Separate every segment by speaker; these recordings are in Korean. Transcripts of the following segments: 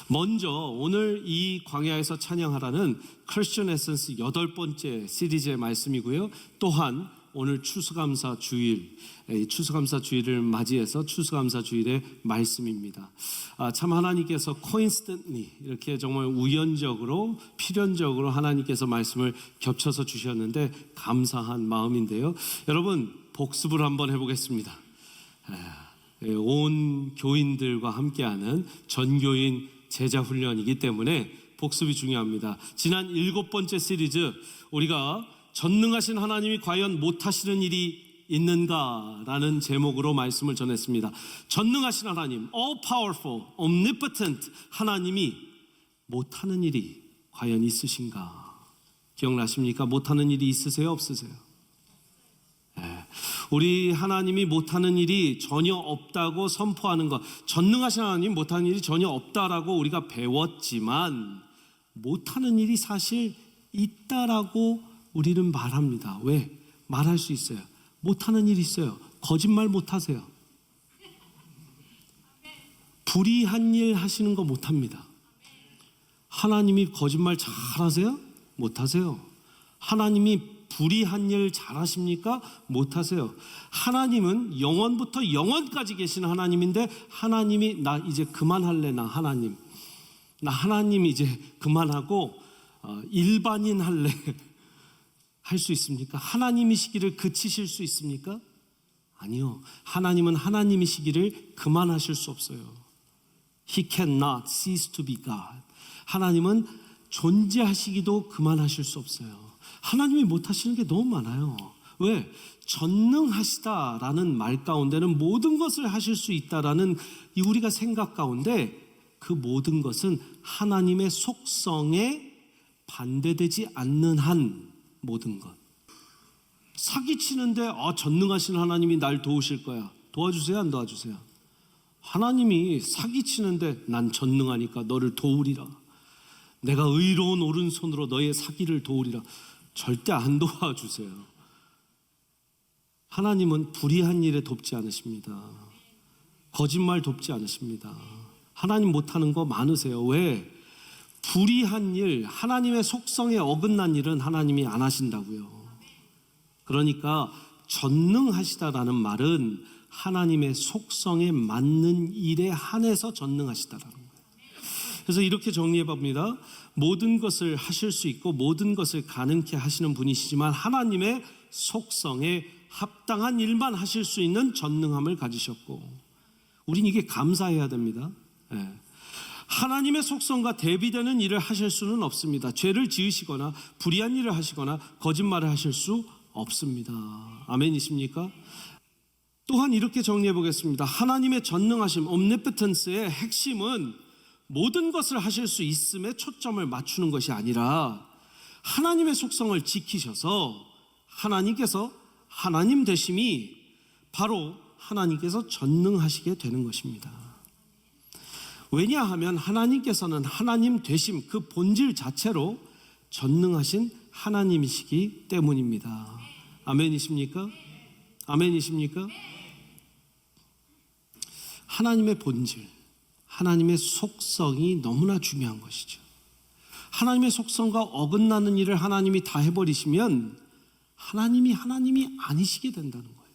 Speaker 1: 먼저 오늘 이 광야에서 찬양하라는 크리스천 에센스 8번째 시리즈의 말씀이고요. 또한 오늘 추수감사 주일, 추수감사 주일을 맞이해서 추수감사 주일의 말씀입니다. 참 하나님께서 coincidentally 이렇게 정말 우연적으로 필연적으로 하나님께서 말씀을 겹쳐서 주셨는데 감사한 마음인데요. 여러분 복습을 한번 해보겠습니다. 온 교인들과 함께하는 전교인 제자훈련이기 때문에 복습이 중요합니다. 지난 7번째 시리즈 우리가 전능하신 하나님이 과연 못하시는 일이 있는가라는 제목으로 말씀을 전했습니다. 전능하신 하나님, all powerful, omnipotent 하나님이 못하는 일이 과연 있으신가? 기억나십니까? 못하는 일이 있으세요? 없으세요? 우리 하나님이 못하는 일이 전혀 없다고 선포하는 것, 전능하신 하나님 못하는 일이 전혀 없다라고 우리가 배웠지만 못하는 일이 사실 있다라고 우리는 말합니다. 왜? 말할 수 있어요. 못하는 일이 있어요. 거짓말 못하세요. 불의한 일 하시는 거 못합니다. 하나님이 거짓말 잘하세요? 못하세요. 하나님이 불의한 일 잘하십니까? 못하세요. 하나님은 영원부터 영원까지 계신 하나님인데 하나님이 나 이제 그만할래 나 하나님 이제 그만하고 일반인 할래 할 수 있습니까? 하나님이시기를 그치실 수 있습니까? 아니요. 하나님은 하나님이시기를 그만하실 수 없어요. He cannot cease to be God. 하나님은 존재하시기도 그만하실 수 없어요. 하나님이 못하시는 게 너무 많아요. 왜? 전능하시다라는 말 가운데는 모든 것을 하실 수 있다라는 우리가 생각 가운데 그 모든 것은 하나님의 속성에 반대되지 않는 한 모든 것. 사기치는데 전능하신 하나님이 날 도우실 거야. 도와주세요? 안 도와주세요? 하나님이 사기치는데 난 전능하니까 너를 도우리라. 내가 의로운 오른손으로 너의 사기를 도우리라. 절대 안 도와주세요. 하나님은 불의한 일에 돕지 않으십니다. 거짓말 돕지 않으십니다. 하나님 못하는 거 많으세요. 왜? 불의한 일, 하나님의 속성에 어긋난 일은 하나님이 안 하신다고요. 그러니까 전능하시다라는 말은 하나님의 속성에 맞는 일에 한해서 전능하시다라는 거예요. 그래서 이렇게 정리해 봅니다. 모든 것을 하실 수 있고 모든 것을 가능케 하시는 분이시지만 하나님의 속성에 합당한 일만 하실 수 있는 전능함을 가지셨고 우린 이게 감사해야 됩니다. 하나님의 속성과 대비되는 일을 하실 수는 없습니다. 죄를 지으시거나 불의한 일을 하시거나 거짓말을 하실 수 없습니다. 아멘이십니까? 또한 이렇게 정리해 보겠습니다. 하나님의 전능하심, omnipotence의 핵심은 모든 것을 하실 수 있음에 초점을 맞추는 것이 아니라 하나님의 속성을 지키셔서 하나님께서 하나님 되심이 바로 하나님께서 전능하시게 되는 것입니다. 왜냐하면 하나님께서는 하나님 되심 그 본질 자체로 전능하신 하나님이시기 때문입니다. 아멘이십니까? 아멘이십니까? 하나님의 본질, 하나님의 속성이 너무나 중요한 것이죠. 하나님의 속성과 어긋나는 일을 하나님이 다 해버리시면 하나님이 아니시게 된다는 거예요.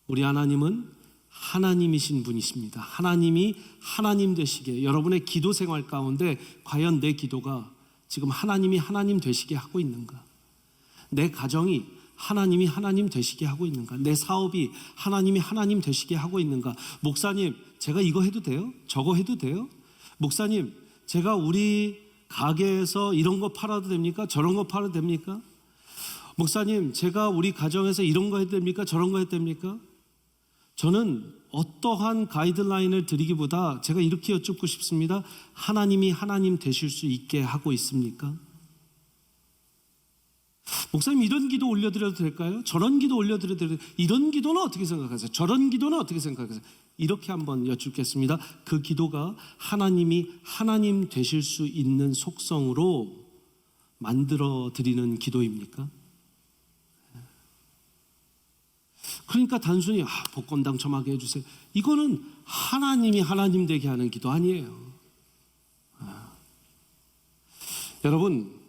Speaker 1: 우리 하나님은 하나님이신 분이십니다. 하나님이 하나님 되시게 여러분의 기도 생활 가운데 과연 내 기도가 지금 하나님이 하나님 되시게 하고 있는가? 내 가정이 하나님이 하나님 되시게 하고 있는가? 내 사업이 하나님이 하나님 되시게 하고 있는가? 목사님, 제가 이거 해도 돼요? 저거 해도 돼요? 목사님, 제가 우리 가게에서 이런 거 팔아도 됩니까? 저런 거 팔아도 됩니까? 목사님, 제가 우리 가정에서 이런 거 해도 됩니까? 저런 거 해도 됩니까? 저는 어떠한 가이드라인을 드리기보다 제가 이렇게 여쭙고 싶습니다. 하나님이 하나님 되실 수 있게 하고 있습니까? 목사님, 이런 기도 올려드려도 될까요? 저런 기도 올려드려도 될까요? 이런 기도는 어떻게 생각하세요? 저런 기도는 어떻게 생각하세요? 이렇게 한번 여쭙겠습니다. 그 기도가 하나님이 하나님 되실 수 있는 속성으로 만들어 드리는 기도입니까? 그러니까 단순히 복권 당첨하게 해주세요. 이거는 하나님이 하나님 되게 하는 기도 아니에요. 여러분,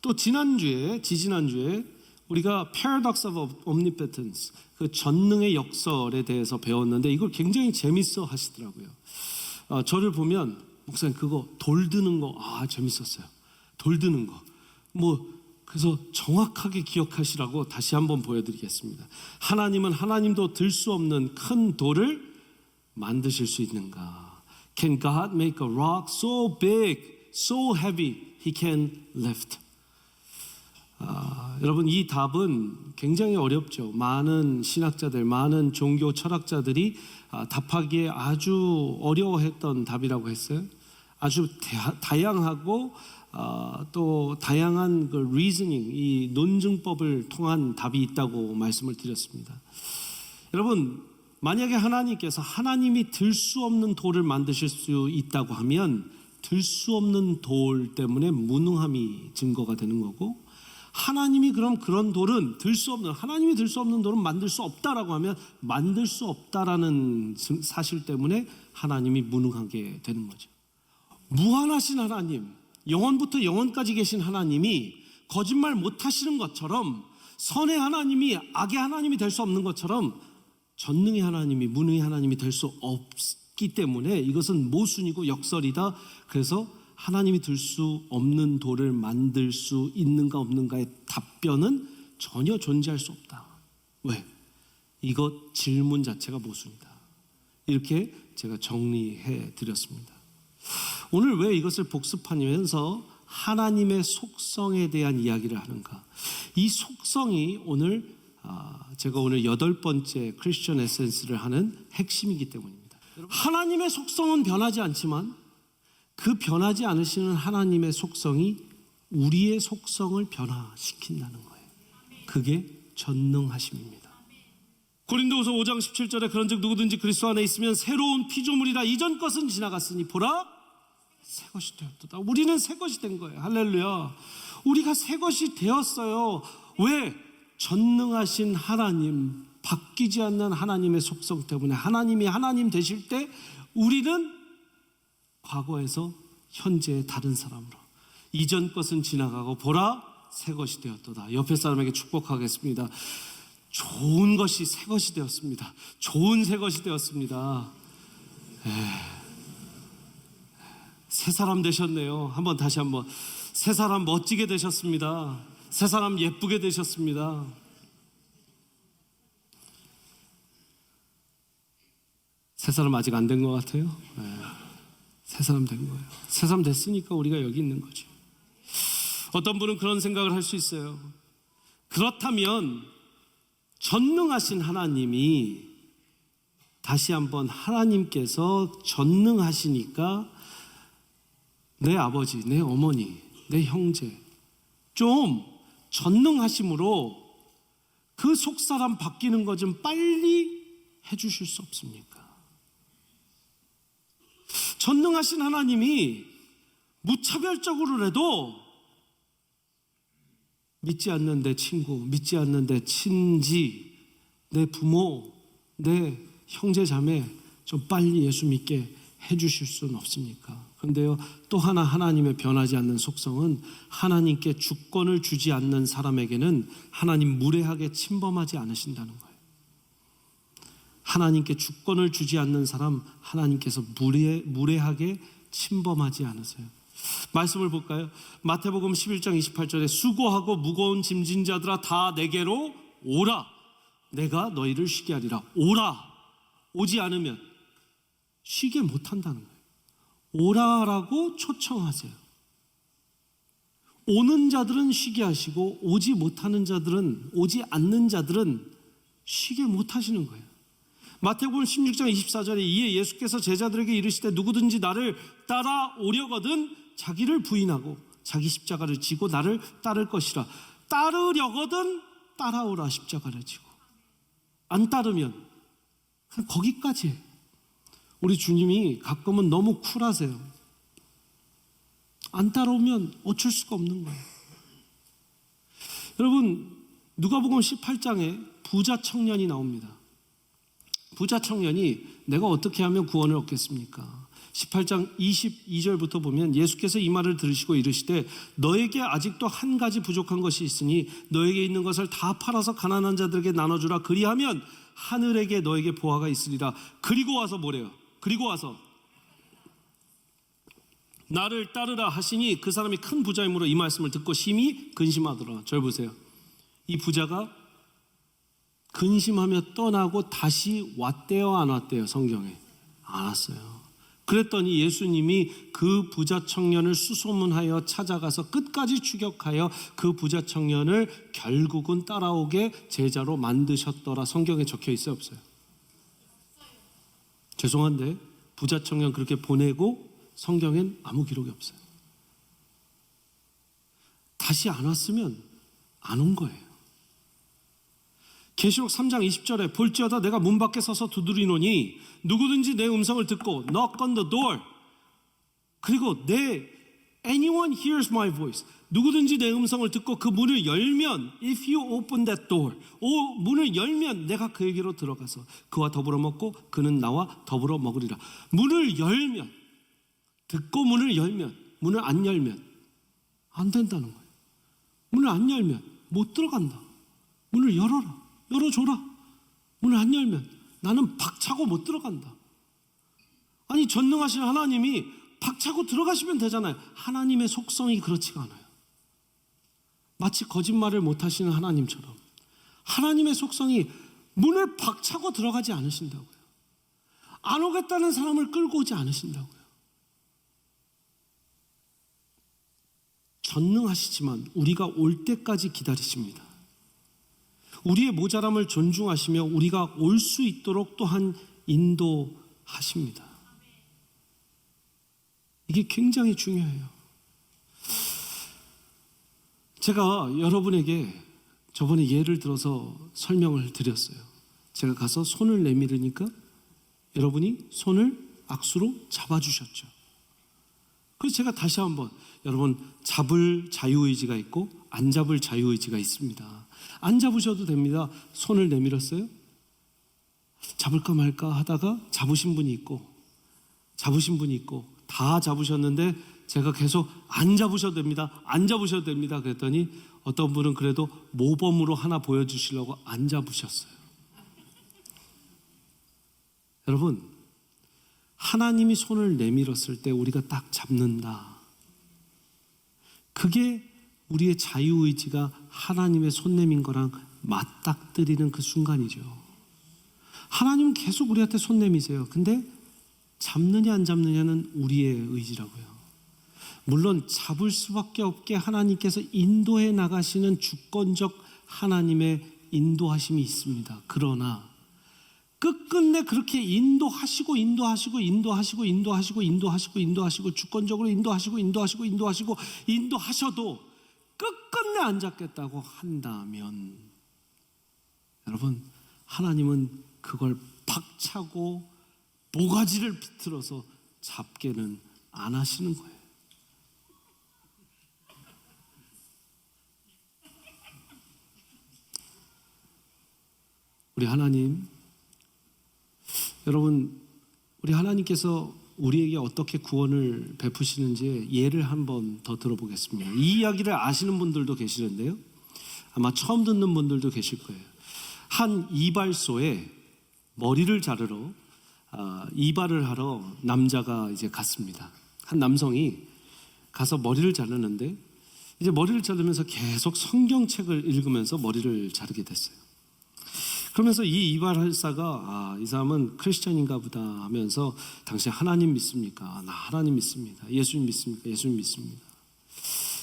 Speaker 1: 또 지지난주에 우리가 Paradox of Omnipotence, 그 전능의 역설에 대해서 배웠는데 이걸 굉장히 재밌어 하시더라고요. 저를 보면 목사님 그거 돌 드는 거 재밌었어요. 돌 드는 거. 그래서 정확하게 기억하시라고 다시 한번 보여드리겠습니다. 하나님은 하나님도 들 수 없는 큰 돌을 만드실 수 있는가? Can God make a rock so big, so heavy he can lift? 여러분, 이 답은 굉장히 어렵죠. 많은 신학자들, 많은 종교 철학자들이 답하기에 아주 어려워했던 답이라고 했어요. 아주 다양하고 또 다양한 그 리즈닝, 이 논증법을 통한 답이 있다고 말씀을 드렸습니다. 여러분, 만약에 하나님께서 하나님이 들 수 없는 돌을 만드실 수 있다고 하면 들 수 없는 돌 때문에 무능함이 증거가 되는 거고, 하나님이 그럼 그런 돌은 하나님이 들 수 없는 돌은 만들 수 없다라고 하면 만들 수 없다라는 사실 때문에 하나님이 무능하게 되는 거죠. 무한하신 하나님, 영원부터 영원까지 계신 하나님이 거짓말 못하시는 것처럼, 선의 하나님이 악의 하나님이 될 수 없는 것처럼 전능의 하나님이 무능의 하나님이 될 수 없기 때문에 이것은 모순이고 역설이다. 그래서 하나님이 들 수 없는 돌을 만들 수 있는가 없는가의 답변은 전혀 존재할 수 없다. 왜? 이것 질문 자체가 모순이다. 이렇게 제가 정리해 드렸습니다. 오늘 왜 이것을 복습하면서 하나님의 속성에 대한 이야기를 하는가? 이 속성이 제가 오늘 8번째 크리스천 에센스를 하는 핵심이기 때문입니다. 하나님의 속성은 변하지 않지만 그 변하지 않으시는 하나님의 속성이 우리의 속성을 변화시킨다는 거예요. 그게 전능하심입니다. 고린도후서 5장 17절에 그런즉 누구든지 그리스도 안에 있으면 새로운 피조물이라, 이전 것은 지나갔으니 보라 새 것이 되었도다. 우리는 새 것이 된 거예요. 할렐루야. 우리가 새 것이 되었어요. 왜? 전능하신 하나님, 바뀌지 않는 하나님의 속성 때문에. 하나님이 하나님 되실 때 우리는 과거에서 현재의 다른 사람으로, 이전 것은 지나가고 보라 새 것이 되었도다. 옆에 사람에게 축복하겠습니다. 좋은 것이 새 것이 되었습니다. 좋은 새 것이 되었습니다. 새 사람 되셨네요. 다시 한번 새 사람 멋지게 되셨습니다. 새 사람 예쁘게 되셨습니다. 새 사람 아직 안 된 것 같아요. 새 사람 된 거예요. 새 사람 됐으니까 우리가 여기 있는 거죠. 어떤 분은 그런 생각을 할 수 있어요. 그렇다면 전능하신 하나님이, 다시 한번 하나님께서 전능하시니까 내 아버지, 내 어머니, 내 형제 좀 전능하심으로 그 속사람 바뀌는 거 좀 빨리 해주실 수 없습니까? 전능하신 하나님이 무차별적으로라도 믿지 않는 내 친구, 믿지 않는 내 친지, 내 부모, 내 형제 자매 좀 빨리 예수 믿게 해주실 수는 없습니까? 그런데요, 또 하나 하나님의 변하지 않는 속성은 하나님께 주권을 주지 않는 사람에게는 하나님 무례하게 침범하지 않으신다는 거예요. 하나님께 주권을 주지 않는 사람 하나님께서 무례하게 침범하지 않으세요. 말씀을 볼까요? 마태복음 11장 28절에 수고하고 무거운 짐진 자들아 다 내게로 오라, 내가 너희를 쉬게 하리라. 오라. 오지 않으면 쉬게 못한다는 거예요. 오라라고 초청하세요. 오는 자들은 쉬게 하시고 오지 않는 자들은 쉬게 못하시는 거예요. 마태복음 16장 24절에 이에 예수께서 제자들에게 이르시되 누구든지 나를 따라오려거든 자기를 부인하고 자기 십자가를 지고 나를 따를 것이라. 따르려거든 따라오라. 십자가를 지고. 안 따르면 그냥 거기까지 해요. 우리 주님이 가끔은 너무 쿨하세요. 안 따라오면 어쩔 수가 없는 거예요. 여러분, 누가복음 18장에 부자 청년이 나옵니다. 부자 청년이 내가 어떻게 하면 구원을 얻겠습니까? 18장 22절부터 보면 예수께서 이 말을 들으시고 이르시되 너에게 아직도 한 가지 부족한 것이 있으니 너에게 있는 것을 다 팔아서 가난한 자들에게 나눠주라. 그리하면 하늘에게 너에게 보화가 있으리라. 그리고 와서 뭐래요? 그리고 와서 나를 따르라 하시니 그 사람이 큰 부자이므로 이 말씀을 듣고 심히 근심하더라. 절 보세요. 이 부자가 근심하며 떠나고 다시 왔대요, 안 왔대요? 성경에 안 왔어요. 그랬더니 예수님이 그 부자 청년을 수소문하여 찾아가서 끝까지 추격하여 그 부자 청년을 결국은 따라오게 제자로 만드셨더라. 성경에 적혀 있어요, 없어요? 죄송한데 부자 청년 그렇게 보내고 성경엔 아무 기록이 없어요. 다시 안 왔으면 안 온 거예요. 계시록 3장 20절에 볼지어다 내가 문 밖에 서서 두드리노니 누구든지 내 음성을 듣고 knock on the door, 그리고 anyone hears my voice, 누구든지 내 음성을 듣고 그 문을 열면 if you open that door, 문을 열면 내가 그에게로 들어가서 그와 더불어 먹고 그는 나와 더불어 먹으리라. 문을 열면, 듣고 문을 열면, 문을 안 열면 안 된다는 거예요. 문을 안 열면 못 들어간다. 문을 열어라. 열어줘라. 문을 안 열면 나는 박차고 못 들어간다. 아니, 전능하신 하나님이 박차고 들어가시면 되잖아요. 하나님의 속성이 그렇지가 않아요. 마치 거짓말을 못하시는 하나님처럼 하나님의 속성이 문을 박차고 들어가지 않으신다고요. 안 오겠다는 사람을 끌고 오지 않으신다고요. 전능하시지만 우리가 올 때까지 기다리십니다. 우리의 모자람을 존중하시며 우리가 올 수 있도록 또한 인도하십니다. 이게 굉장히 중요해요. 제가 여러분에게 저번에 예를 들어서 설명을 드렸어요. 제가 가서 손을 내밀으니까 여러분이 손을 악수로 잡아주셨죠. 그래서 제가 다시 한번, 여러분, 잡을 자유의지가 있고 안 잡을 자유의지가 있습니다. 안 잡으셔도 됩니다. 손을 내밀었어요? 잡을까 말까 하다가 잡으신 분이 있고 다 잡으셨는데 제가 계속 안 잡으셔도 됩니다. 안 잡으셔도 됩니다. 그랬더니 어떤 분은 그래도 모범으로 하나 보여주시려고 안 잡으셨어요. 여러분, 하나님이 손을 내밀었을 때 우리가 딱 잡는다. 그게 우리의 자유의지가 하나님의 손 내민 거랑 맞닥뜨리는 그 순간이죠. 하나님은 계속 우리한테 손 내미세요. 근데 잡느냐 안 잡느냐는 우리의 의지라고요. 물론 잡을 수밖에 없게 하나님께서 인도해 나가시는 주권적 하나님의 인도하심이 있습니다. 그러나 끝끝내 그렇게 인도하시고 주권적으로 인도하셔도 끝끝내 안 잡겠다고 한다면, 여러분, 하나님은 그걸 박차고 모가지를 비틀어서 잡게는 안 하시는 거예요. 우리 하나님, 여러분, 우리 하나님께서 우리에게 어떻게 구원을 베푸시는지 예를 한번 더 들어보겠습니다. 이 이야기를 아시는 분들도 계시는데요, 아마 처음 듣는 분들도 계실 거예요. 한 이발소에 머리를 자르러 이발을 하러 남자가 이제 갔습니다. 한 남성이 가서 머리를 자르는데 이제 머리를 자르면서 계속 성경책을 읽으면서 머리를 자르게 됐어요. 그러면서 이 이발사가 이 사람은 크리스천인가 보다 하면서 당신 하나님 믿습니까? 나 하나님 믿습니다. 예수님 믿습니까? 예수님 믿습니다.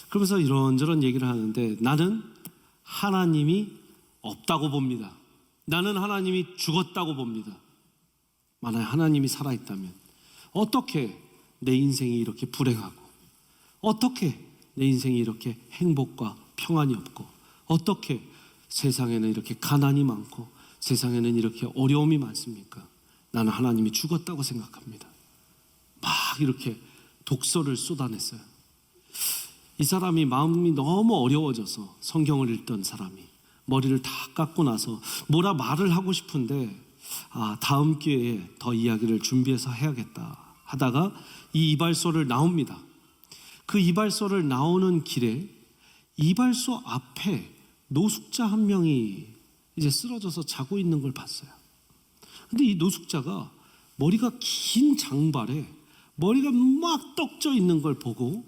Speaker 1: 그러면서 이런저런 얘기를 하는데 나는 하나님이 없다고 봅니다. 나는 하나님이 죽었다고 봅니다. 만약 하나님이 살아있다면 어떻게 내 인생이 이렇게 불행하고, 어떻게 내 인생이 이렇게 행복과 평안이 없고, 어떻게 세상에는 이렇게 가난이 많고 세상에는 이렇게 어려움이 많습니까? 나는 하나님이 죽었다고 생각합니다. 막 이렇게 독서를 쏟아냈어요. 이 사람이 마음이 너무 어려워져서 성경을 읽던 사람이 머리를 다 깎고 나서 뭐라 말을 하고 싶은데 다음 기회에 더 이야기를 준비해서 해야겠다 하다가 이 이발소를 나옵니다. 그 이발소를 나오는 길에 이발소 앞에 노숙자 한 명이 이제 쓰러져서 자고 있는 걸 봤어요. 근데 이 노숙자가 머리가 긴 장발에 머리가 막 떡져 있는 걸 보고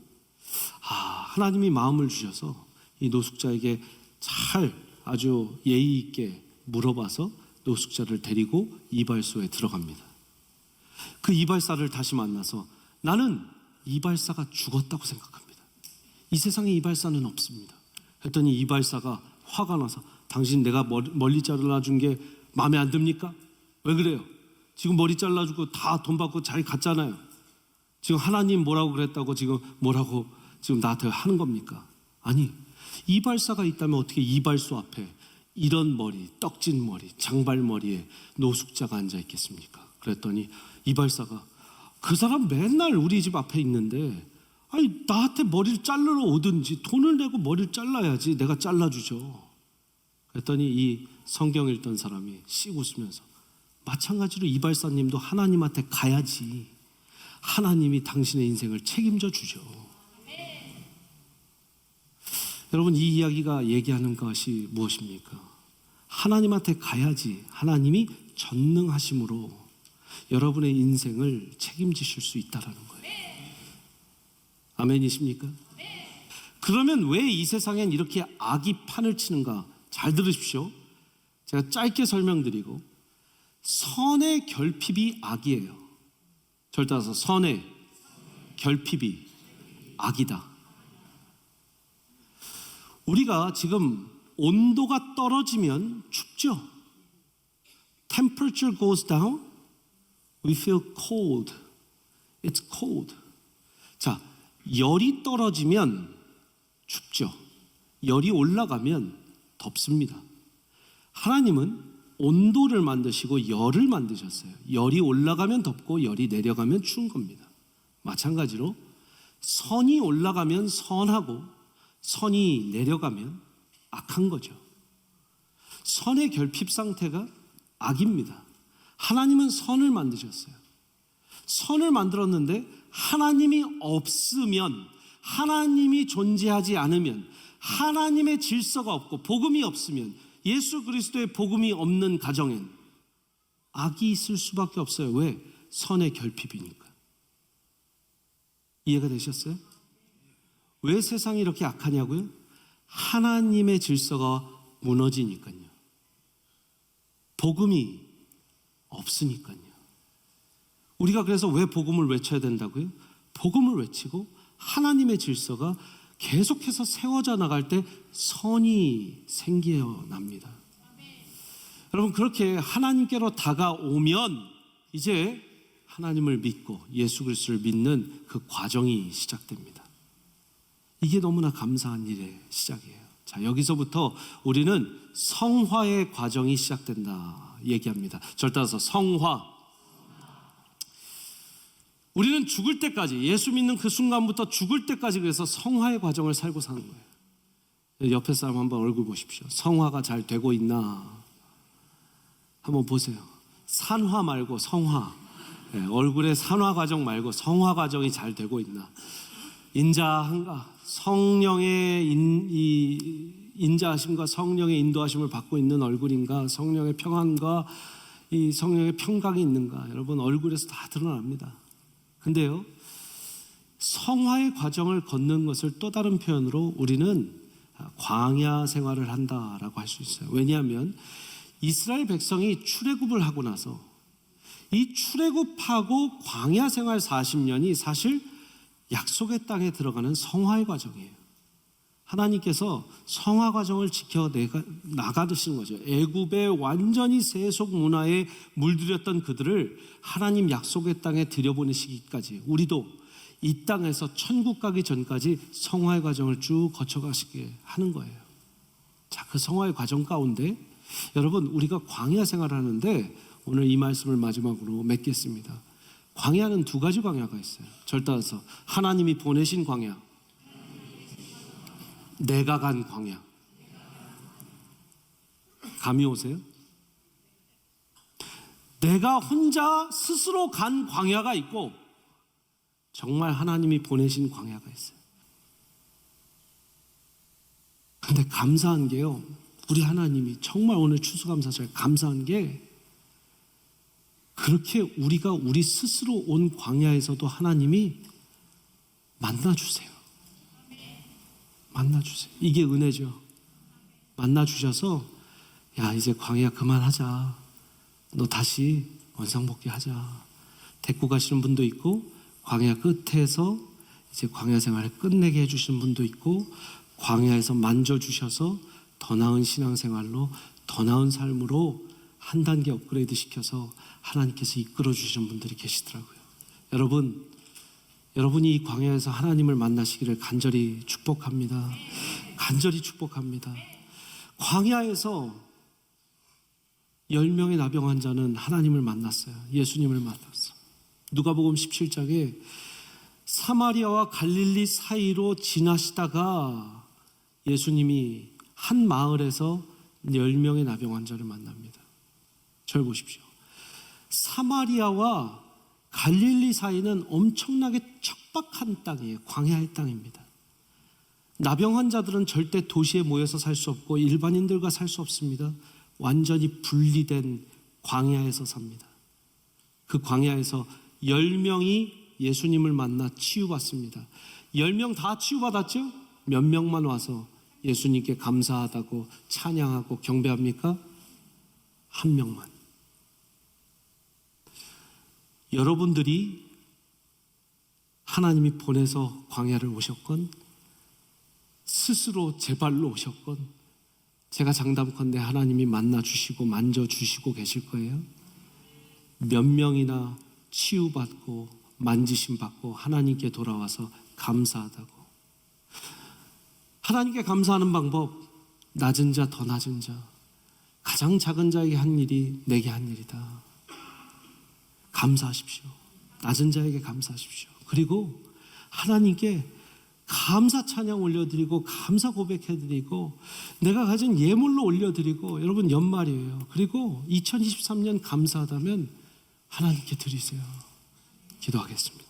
Speaker 1: 하나님이 마음을 주셔서 이 노숙자에게 잘 아주 예의 있게 물어봐서 노숙자를 데리고 이발소에 들어갑니다. 그 이발사를 다시 만나서 나는 이발사가 죽었다고 생각합니다. 이 세상에 이발사는 없습니다. 했더니 이발사가 화가 나서 당신 내가 멀리 잘라준 게 마음에 안 듭니까? 왜 그래요? 지금 머리 잘라주고 다 돈 받고 잘 갔잖아요. 지금 하나님 뭐라고 그랬다고 지금 뭐라고 지금 나한테 하는 겁니까? 아니, 이발사가 있다면 어떻게 이발소 앞에 이런 머리, 떡진 머리, 장발머리에 노숙자가 앉아 있겠습니까? 그랬더니 이발사가 그 사람 맨날 우리 집 앞에 있는데 아니 나한테 머리를 자르러 오든지 돈을 내고 머리를 잘라야지 내가 잘라주죠. 그랬더니 이 성경 읽던 사람이 씩 웃으면서 마찬가지로 이발사님도 하나님한테 가야지 하나님이 당신의 인생을 책임져 주죠. 여러분, 이 이야기가 얘기하는 것이 무엇입니까? 하나님한테 가야지 하나님이 전능하심으로 여러분의 인생을 책임지실 수 있다는 거예요. 아멘이십니까? 그러면 왜 이 세상엔 이렇게 악이 판을 치는가? 잘 들으십시오. 제가 짧게 설명드리고, 선의 결핍이 악이에요. 저를 따라서 선의 결핍이 악이다. 우리가 지금 온도가 떨어지면 춥죠. Temperature goes down, we feel cold. It's cold. 자, 열이 떨어지면 춥죠. 열이 올라가면 덥습니다. 하나님은 온도를 만드시고 열을 만드셨어요. 열이 올라가면 덥고 열이 내려가면 추운 겁니다. 마찬가지로 선이 올라가면 선하고 선이 내려가면 악한 거죠. 선의 결핍 상태가 악입니다. 하나님은 선을 만드셨어요. 선을 만들었는데 하나님이 없으면, 하나님이 존재하지 않으면, 하나님의 질서가 없고 복음이 없으면, 예수 그리스도의 복음이 없는 가정엔 악이 있을 수밖에 없어요. 왜? 선의 결핍이니까. 이해가 되셨어요? 왜 세상이 이렇게 악하냐고요? 하나님의 질서가 무너지니까요. 복음이 없으니까요. 우리가 그래서 왜 복음을 외쳐야 된다고요? 복음을 외치고 하나님의 질서가 계속해서 세워져 나갈 때 선이 생겨납니다. 여러분, 그렇게 하나님께로 다가오면 이제 하나님을 믿고 예수 그리스도를 믿는 그 과정이 시작됩니다. 이게 너무나 감사한 일의 시작이에요. 자, 여기서부터 우리는 성화의 과정이 시작된다 얘기합니다. 저를 따라서 성화. 우리는 죽을 때까지, 예수 믿는 그 순간부터 죽을 때까지 그래서 성화의 과정을 살고 사는 거예요. 옆에 사람 한번 얼굴 보십시오. 성화가 잘 되고 있나 한번 보세요. 산화 말고 성화. 네, 얼굴의 산화 과정 말고 성화 과정이 잘 되고 있나. 인자한가? 성령의 인자하심과 성령의 인도하심을 받고 있는 얼굴인가? 성령의 평안과 이 성령의 평강이 있는가? 여러분, 얼굴에서 다 드러납니다. 근데요, 성화의 과정을 걷는 것을 또 다른 표현으로 우리는 광야 생활을 한다라고 할 수 있어요. 왜냐하면 이스라엘 백성이 출애굽을 하고 나서 이 출애굽하고 광야 생활 40년이 사실 약속의 땅에 들어가는 성화의 과정이에요. 하나님께서 성화 과정을 지켜 나가시는 거죠. 애굽의 완전히 세속 문화에 물들였던 그들을 하나님 약속의 땅에 들여보내시기까지 우리도 이 땅에서 천국 가기 전까지 성화의 과정을 쭉 거쳐가시게 하는 거예요. 자, 그 성화의 과정 가운데 여러분, 우리가 광야 생활을 하는데 오늘 이 말씀을 마지막으로 맺겠습니다. 광야는 두 가지 광야가 있어요. 절 따라서 하나님이 보내신 광야, 내가 간 광야. 감이 오세요? 내가 혼자 스스로 간 광야가 있고 정말 하나님이 보내신 광야가 있어요. 근데 감사한 게요, 우리 하나님이 정말 오늘 추수감사절 감사한 게, 그렇게 우리가 우리 스스로 온 광야에서도 하나님이 만나주세요. 만나주세요. 이게 은혜죠. 만나주셔서, 야, 이제 광야 그만하자. 너 다시 원상복귀하자. 데리고 가시는 분도 있고, 광야 끝에서 이제 광야 생활을 끝내게 해주시는 분도 있고, 광야에서 만져주셔서 더 나은 신앙생활로, 더 나은 삶으로 한 단계 업그레이드 시켜서 하나님께서 이끌어 주시는 분들이 계시더라고요. 여러분이 이 광야에서 하나님을 만나시기를 간절히 축복합니다. 간절히 축복합니다. 광야에서 10명의 나병 환자는 하나님을 만났어요. 예수님을 만났어요. 누가복음 17장에 사마리아와 갈릴리 사이로 지나시다가 예수님이 한 마을에서 10명의 나병 환자를 만납니다. 절 보십시오. 사마리아와 갈릴리 사이는 엄청나게 척박한 땅이에요. 광야의 땅입니다. 나병 환자들은 절대 도시에 모여서 살 수 없고 일반인들과 살 수 없습니다. 완전히 분리된 광야에서 삽니다. 그 광야에서 10명이 예수님을 만나 치유받습니다. 10명 다 치유받았죠? 몇 명만 와서 예수님께 감사하다고 찬양하고 경배합니까? 한 명만. 여러분들이 하나님이 보내서 광야를 오셨건 스스로 제 발로 오셨건 제가 장담컨대 하나님이 만나주시고 만져주시고 계실 거예요. 몇 명이나 치유받고 만지심받고 하나님께 돌아와서 감사하다고. 하나님께 감사하는 방법, 낮은 자 더 낮은 자, 가장 작은 자에게 한 일이 내게 한 일이다. 감사하십시오. 낮은 자에게 감사하십시오. 그리고 하나님께 감사 찬양 올려드리고 감사 고백해드리고 내가 가진 예물로 올려드리고, 여러분 연말이에요. 그리고 2023년 감사하다면 하나님께 드리세요. 기도하겠습니다.